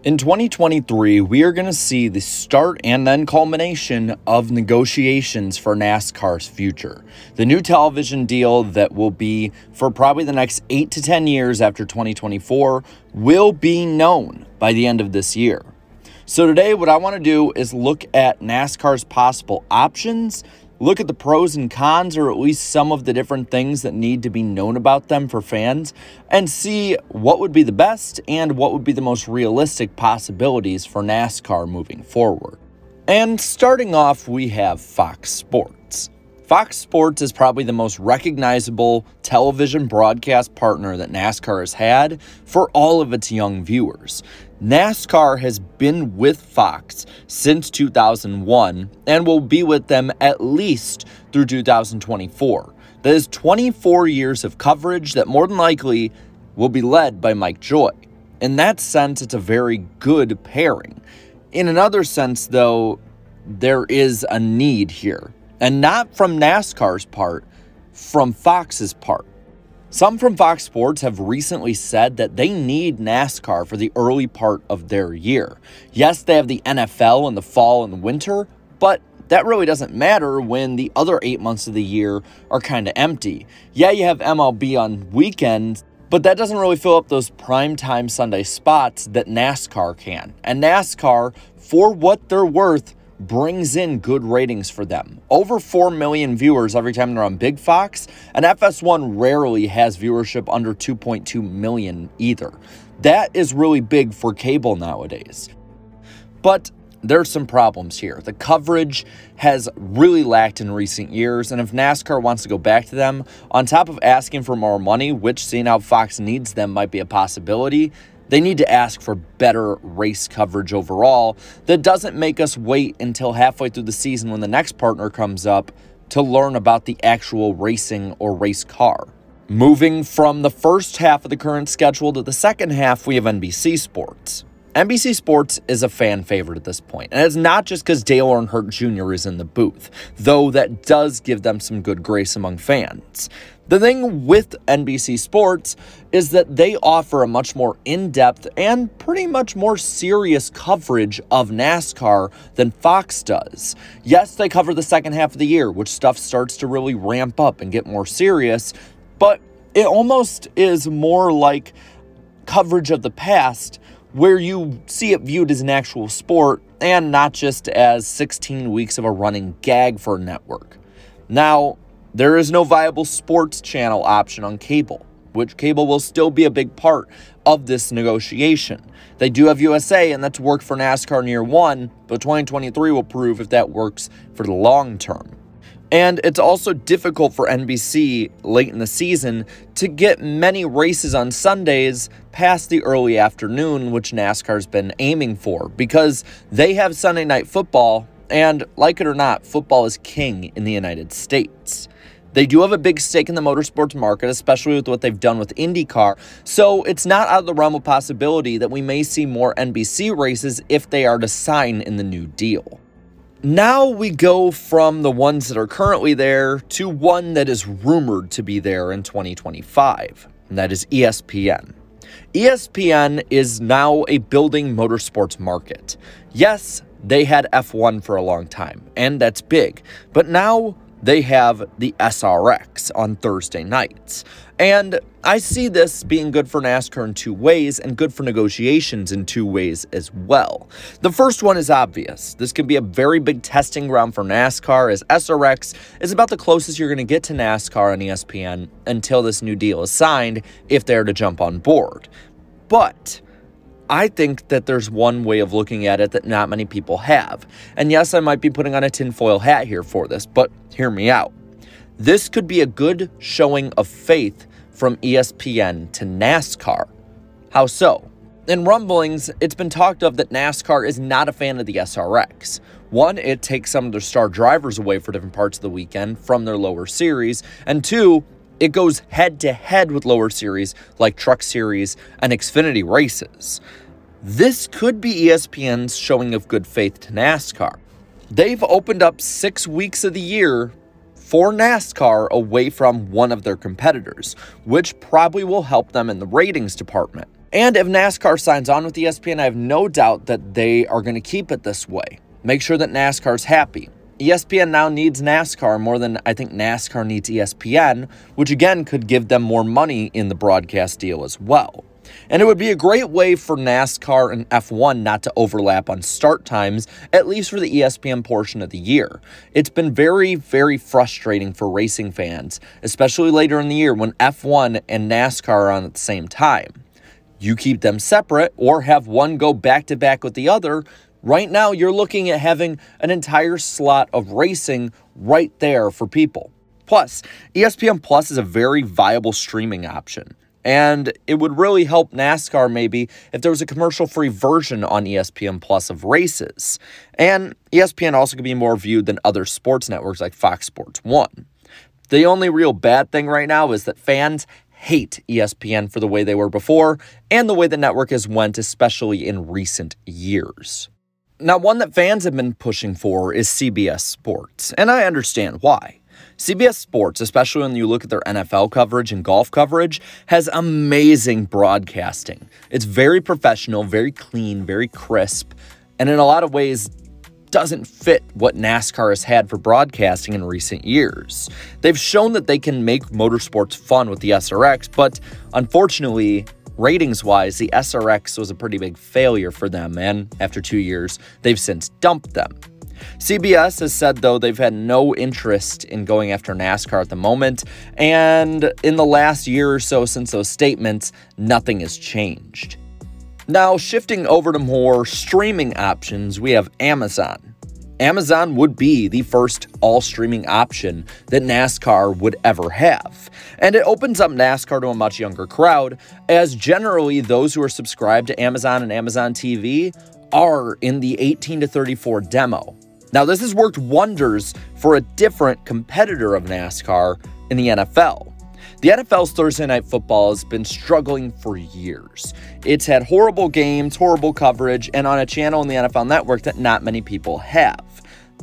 In 2023, we are going to see the start and then culmination of negotiations for NASCAR's future. The new television deal that will be for probably the next 8 to 10 years after 2024 will be known by the end of this year. So today, what I want to do is look at NASCAR's possible options, look at the pros and cons, or at least some of the different things that need to be known about them for fans, and see what would be the best and what would be the most realistic possibilities for NASCAR moving forward. And starting off, we have Fox Sports. Fox Sports is probably the most recognizable television broadcast partner that NASCAR has had for all of its young viewers. NASCAR has been with Fox since 2001 and will be with them at least through 2024. That is 24 years of coverage that more than likely will be led by Mike Joy. In that sense, it's a very good pairing. In another sense, though, there is a need here. And not from NASCAR's part, from Fox's part. Some from Fox Sports have recently said that they need NASCAR for the early part of their year. Yes, they have the NFL in the fall and winter, but that really doesn't matter when the other 8 months of the year are kind of empty. Yeah, you have MLB on weekends, but that doesn't really fill up those primetime Sunday spots that NASCAR can. And NASCAR, for what they're worth, brings in good ratings for them. Over 4 million viewers every time they're on Big Fox, and FS1 rarely has viewership under 2.2 million either. That is really big for cable nowadays. But there's some problems here. The coverage has really lacked in recent years, and if NASCAR wants to go back to them, on top of asking for more money, which seeing how Fox needs them might be a possibility, they need to ask for better race coverage overall that doesn't make us wait until halfway through the season when the next partner comes up to learn about the actual racing or race car. Moving from the first half of the current schedule to the second half, we have NBC Sports. NBC Sports is a fan favorite at this point, and it's not just because Dale Earnhardt Jr. is in the booth, though that does give them some good grace among fans. The thing with NBC Sports is that they offer a much more in-depth and pretty much more serious coverage of NASCAR than Fox does. Yes, they cover the second half of the year, which stuff starts to really ramp up and get more serious, but it almost is more like coverage of the past, where you see it viewed as an actual sport and not just as 16 weeks of a running gag for a network. Now, there is no viable sports channel option on cable, which cable will still be a big part of this negotiation. They do have USA, and that's worked for NASCAR in year one, but 2023 will prove if that works for the long term. And it's also difficult for NBC late in the season to get many races on Sundays past the early afternoon, which NASCAR's been aiming for, because they have Sunday Night Football, and like it or not, football is king in the United States. They do have a big stake in the motorsports market, especially with what they've done with IndyCar, so it's not out of the realm of possibility that we may see more NBC races if they are to sign in the new deal. Now we go from the ones that are currently there to one that is rumored to be there in 2025, and that is ESPN. ESPN is now a building motorsports market. Yes, they had F1 for a long time, and that's big, but now they have the SRX on Thursday nights. And I see this being good for NASCAR in two ways and good for negotiations in two ways as well. The first one is obvious. This can be a very big testing ground for NASCAR, as SRX is about the closest you're going to get to NASCAR on ESPN until this new deal is signed, if they're to jump on board. But I think that there's one way of looking at it that not many people have. And yes, I might be putting on a tinfoil hat here for this, but hear me out. This could be a good showing of faith from ESPN to NASCAR. How so? In rumblings, it's been talked of that NASCAR is not a fan of the SRX. One, it takes some of their star drivers away for different parts of the weekend from their lower series, and two, it goes head-to-head with lower series like Truck Series and Xfinity races. This could be ESPN's showing of good faith to NASCAR. They've opened up 6 weeks of the year for NASCAR away from one of their competitors, which probably will help them in the ratings department. And if NASCAR signs on with ESPN, I have no doubt that they are going to keep it this way. Make sure that NASCAR's happy. ESPN now needs NASCAR more than I think NASCAR needs ESPN, which again could give them more money in the broadcast deal as well. And it would be a great way for NASCAR and F1 not to overlap on start times, at least for the ESPN portion of the year. It's been very, very frustrating for racing fans, especially later in the year when F1 and NASCAR are on at the same time. You keep them separate or have one go back-to-back with the other. Right now, you're looking at having an entire slot of racing right there for people. Plus, ESPN Plus is a very viable streaming option. And it would really help NASCAR maybe if there was a commercial-free version on ESPN Plus of races. And ESPN also could be more viewed than other sports networks like Fox Sports 1. The only real bad thing right now is that fans hate ESPN for the way they were before and the way the network has went, especially in recent years. Now, one that fans have been pushing for is CBS Sports, and I understand why. CBS Sports, especially when you look at their NFL coverage and golf coverage, has amazing broadcasting. It's very professional, very clean, very crisp, and in a lot of ways doesn't fit what NASCAR has had for broadcasting in recent years. They've shown that they can make motorsports fun with the SRX, but unfortunately, ratings-wise, the SRX was a pretty big failure for them, and after 2 years, they've since dumped them. CBS has said, though, they've had no interest in going after NASCAR at the moment, and in the last year or so since those statements, nothing has changed. Now, shifting over to more streaming options, we have Amazon. Amazon would be the first all-streaming option that NASCAR would ever have. And it opens up NASCAR to a much younger crowd, as generally those who are subscribed to Amazon and Amazon TV are in the 18 to 34 demo. Now, this has worked wonders for a different competitor of NASCAR in the NFL. The NFL's Thursday Night Football has been struggling for years. It's had horrible games, horrible coverage, and on a channel in the NFL Network that not many people have.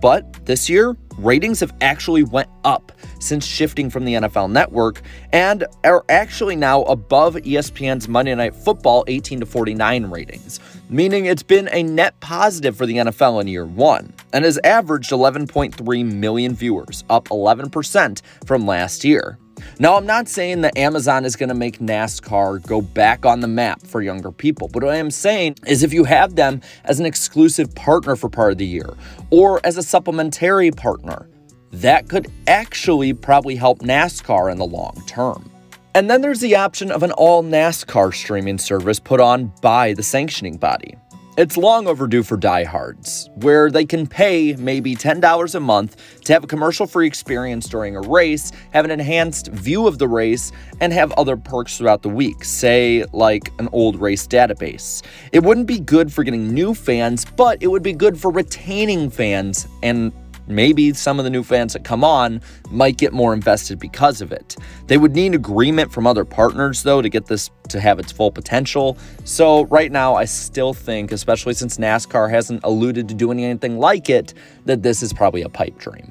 But this year, ratings have actually went up since shifting from the NFL Network and are actually now above ESPN's Monday Night Football 18 to 49 ratings, meaning it's been a net positive for the NFL in year one and has averaged 11.3 million viewers, up 11% from last year. Now, I'm not saying that Amazon is going to make NASCAR go back on the map for younger people, but what I am saying is if you have them as an exclusive partner for part of the year or as a supplementary partner, that could actually probably help NASCAR in the long term. And then there's the option of an all NASCAR streaming service put on by the sanctioning body. It's long overdue for diehards, where they can pay maybe $10 a month to have a commercial-free experience during a race, have an enhanced view of the race, and have other perks throughout the week, say like an old race database. It wouldn't be good for getting new fans, but it would be good for retaining fans, and maybe some of the new fans that come on might get more invested because of it. They would need agreement from other partners, though, to get this to have its full potential. So right now, I still think, especially since NASCAR hasn't alluded to doing anything like it, that this is probably a pipe dream.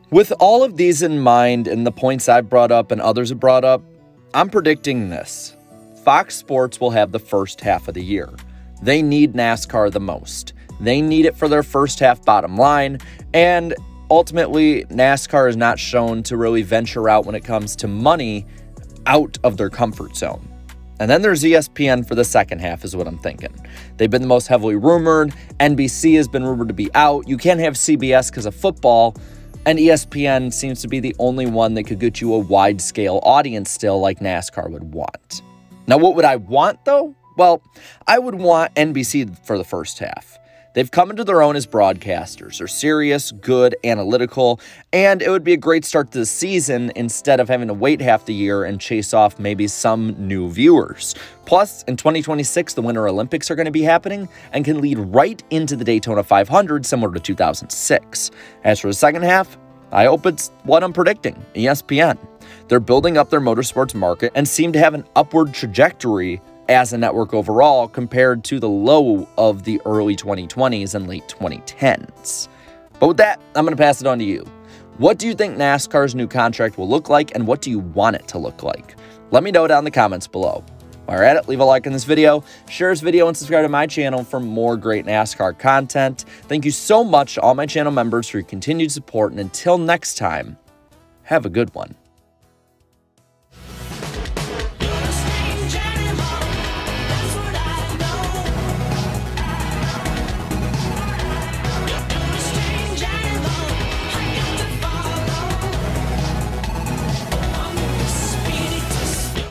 With all of these in mind and the points I've brought up and others have brought up, I'm predicting this. Fox Sports will have the first half of the year. They need NASCAR the most. They need it for their first half bottom line, and ultimately, NASCAR is not shown to really venture out when it comes to money out of their comfort zone. And then there's ESPN for the second half is what I'm thinking. They've been the most heavily rumored. NBC has been rumored to be out. You can't have CBS because of football, and ESPN seems to be the only one that could get you a wide-scale audience still like NASCAR would want. Now, what would I want, though? Well, I would want NBC for the first half. They've come into their own as broadcasters. They're serious, good, analytical, and it would be a great start to the season instead of having to wait half the year and chase off maybe some new viewers. Plus, in 2026, the Winter Olympics are going to be happening and can lead right into the Daytona 500, similar to 2006. As for the second half, I hope it's what I'm predicting, ESPN. They're building up their motorsports market and seem to have an upward trajectory as a network overall compared to the low of the early 2020s and late 2010s. But with that, I'm going to pass it on to you. What do you think NASCAR's new contract will look like, and what do you want it to look like? Let me know down in the comments below. While you're at it, leave a like on this video, share this video, and subscribe to my channel for more great NASCAR content. Thank you so much to all my channel members for your continued support, and until next time, have a good one.